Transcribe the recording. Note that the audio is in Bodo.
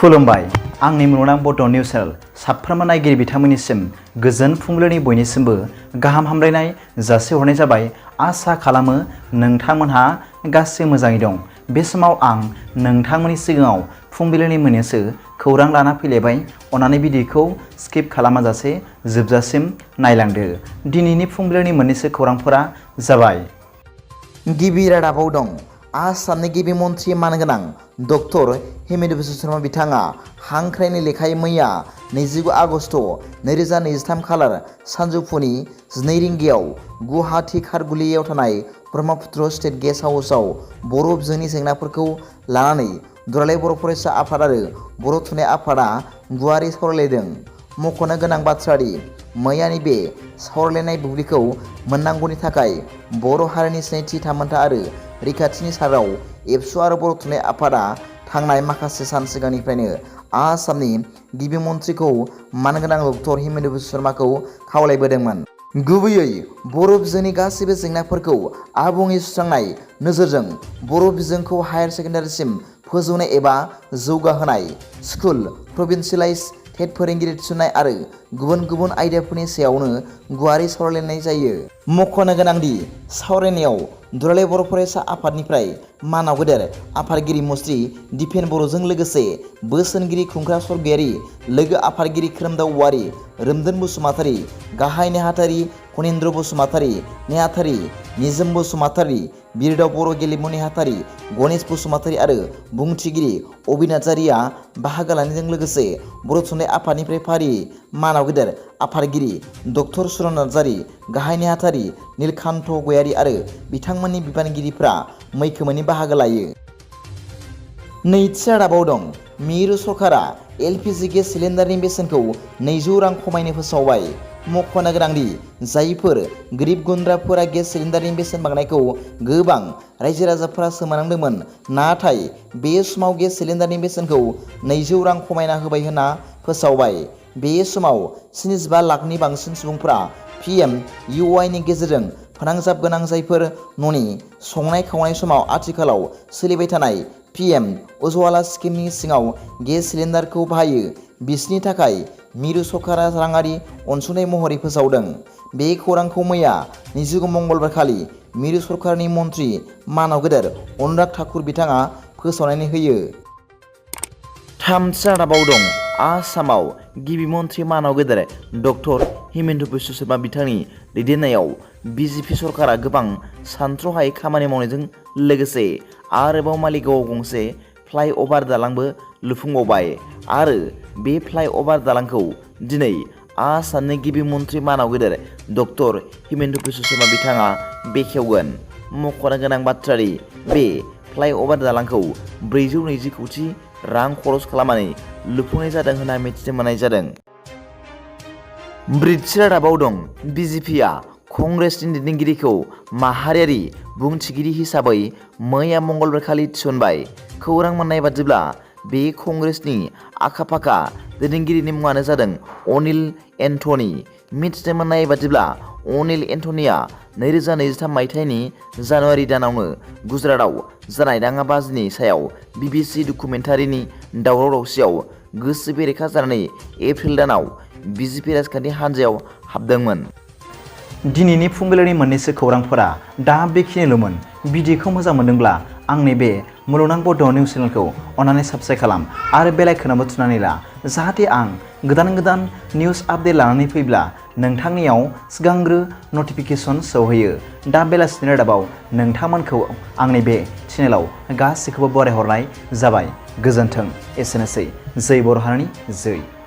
खुलुमबाय आंनि मुलुगनां बड' निउस चेनेल साफ्रोमबो नायगिरि बिथांमोननिसिम गोजोन फुंबिलिनि बयनिसिमबो गाहाम हामलायनाय जासिहरनाय जाबाय। आसा खालामो नोंथांमोनहा गासै मोजाङै दं। बे समाव आं नोंथांमोननि सिगाङाव फुंबिलिनि मोननैसो खौरां लाना फैलायबाय। अन्नानै भिडिअखौ स्किप खालामाजासे जोबजासिम नायलांदो। दिनैनि फुंबिलिनि मोननैसो खौरांफोरा जाबाय। गिबि रादाबाव दं। आसामनि गिबि मन्त्रि मानगोनां डक्टर हिमन्त बिश्व शर्मा बिथाङा हांख्रायनाय लेखायै मैया 29 आगस्ट 2023 खालार सानजौफुनि 12 रिंगायाव गुवाहाटी खारगुलियाव थानाय ब्रह्मपुत्र स्टेट गेस्ट हाउसआव बर' बिजोंनि जेंनाफोरखौ लानानै दुलाराय बर' फरायसा आफाद आरो बर' थुनलाइ आफादा गुवारै सावरायलायदों। मख'नो गोनां बाथ्रादि मैयानि बे सावरायलायनाय बुब्लिखौ मोननांगौनि थाखाय बर' हारिनि सिनायथि थामोनथा आरो रैखाथिनि साराव एबसु आरो बर' थुनलाइ आफादा थांनाय माखासे सान सिगांनिफ्रायनो आसामनि गिबि मन्थ्रिखौ मानगोनां डक्टर हिमन्त बिश्व शर्माखौ खावलायबोदोंमोन। गुबैयै बर' बिजोंनि गासैबो जेंनाफोरखौ आबुङै सुस्रांनाय नोजोरजों बर' बिजोंखौ हायार सेकेन्डारिसिम फोजौनाय एबा जौगाहोनाय, स्कुल प्रभिन्सियेलाइज टेट फोरोंगिरि थिसननाय आरो गुबुन गुबुन आयदाफोरनि सायावनो गुवारै सावरायलायनाय जायो। मख'नो गोनांदि सावरायनायाव दुलाराय बर' फरायसा आफादनिफ्राय मानाव गेदेर आफादगिरि मुस्रि दिपेन बर'जों लोगोसे बोसोनगिरि खुंख्रा स्वर्गयारी, लोगो आफादगिरि खोरोमदाव औवारी, रोमदोन बसुमतारी, गाहाय नेहाथारि फणीन्द्र बसुमतारी, नेहाथारि निजोम बसुमतारी, बिरदाव बर' गेलेमु नेहाथारि गणेश बसुमतारी आरो बुंथिगिरि अबि नार्जारिया बाहागो लानायजों लोगोसे बर' थुनलाइ आफादनिफ्राय फारियै मानाव गेदेर आफादगिरि डक्टर सुरन नार्जारि, गाहाय नेहाथारि नीलकान्त गयारी आरो बिथांमोननि बिबानगिरिफ्रा मैखोमै बाहागो लायो। नैथि रादाबाव दं। मिरु सरकारा एलपिजि गेस सिलिन्डारनि बेसेनखौ 200 रां खमायनो फोसावबाय। मख'नो गोनांदि जायफोर गोरिब गुन्द्राफोरा गेस सिलिन्डारनि बेसेन बांनायखौ गोबां रायजो राजाफोरा सोमोनांदोंमोन, नाथाय बे समाव गेस सिलिन्डारनि बेसेनखौ 200 रां खमायना होबाय होनना फोसावबाय। बे समाव 75 लाखनि बांसिन सुबुंफोरा PMUWAIनि गेजेरजों फोनांजाब गोनां जायफोर न'नि संनाय खावनाय समाव आथिखालाव सोलिबाय थानाय PM उज्ज्वला स्किमनि सिङाव गेस सिलिन्डारखौ बाहायो, बिसोरनि थाखाय मिरु सरकारा राङारि अनसुंथाइ महरै फोसावदों। बे खौरांखौ मैया 29 मंगलबार खालि मिरु सरकारनि मन्थ्रि मानाव गेदेर अनुराग ठाकुर बिथाङा फोसावनानै होयो। थामथि रादाबाव दं। आसामाव गिबि मन्थ्रि मानाव गेदेर डक्टर हिमन्त बिश्व शर्मा बिथांनि दैदेननायाव बिजेपि सरकारा गोबां सानथ्र'हायै खामानि मावनायजों लोगोसे आरोबाव मालिगावआव गंसे फ्लाइअभार दालांबो लुफुंबावबाय आरो बे फ्लाइअभार दालांखौ दिनै आसामनि गिबि मन्थ्रि मानाव गेदेर डक्टर हिमन्त बिश्व शर्मा बिथाङा बेखेवगोन। मख'नो गोनां बाथ्रादि बे फ्लाइअभार दालांखौ 420 कौटि रां खरस खालामनानै लुफुंनाय जादों होनना मिथिनो मोननाय जादों। ब्रैथि रादाबाव दं। बिजेपिआ कंग्रेसनि दैदेनगिरिखौ माहारियारि बुंथिगिरि हिसाबै मैया मंगलबार खालि थिसनबाय। खौरां मोननाय बादिब्ला बे कंग्रेसनि आखा-फाखा दैदेनगिरिनि मुङानो जादों अनिल एन्थनी। मिथिनो मोननाय बादिब्ला अनिल एन्थनीआ 2023 मायथाइनि जानुवारि दानावनो गुजरातआव जानाय दाङाबाजिनि सायाव BBC डकुमेन्टारिनि दावराव दावसियाव गोसो बेरेखा जानानै एप्रिल दानाव बिजेपि राजखान्थि हान्जायाव हाबदोंमोन। दिनैनि फुंबिलिनि मोननैसो खौरांफोरा दा बेखिनिल'मोन। भिडिअखौ मोजां मोनदोंब्ला आंनि बे मुलुगनां बड' निउस चेनेलखौ अन्नानै साबस्क्राइब खालाम आरो बेल आइकनआवबो थुनानै ला, जाहाथे आं गोदान गोदान निउस आपडेट लानानै फैब्ला नोंथांनियाव सिगांग्रो नटिफिकेसन सौहैयो। दा बेलासिनि रादाबाव नोंथांमोनखौ आंनि बे चेनेलाव गासैखौबो बरायहरनाय जाबाय। गोजोन्थों। एसेनोसै। जै बर' हारिनि जै।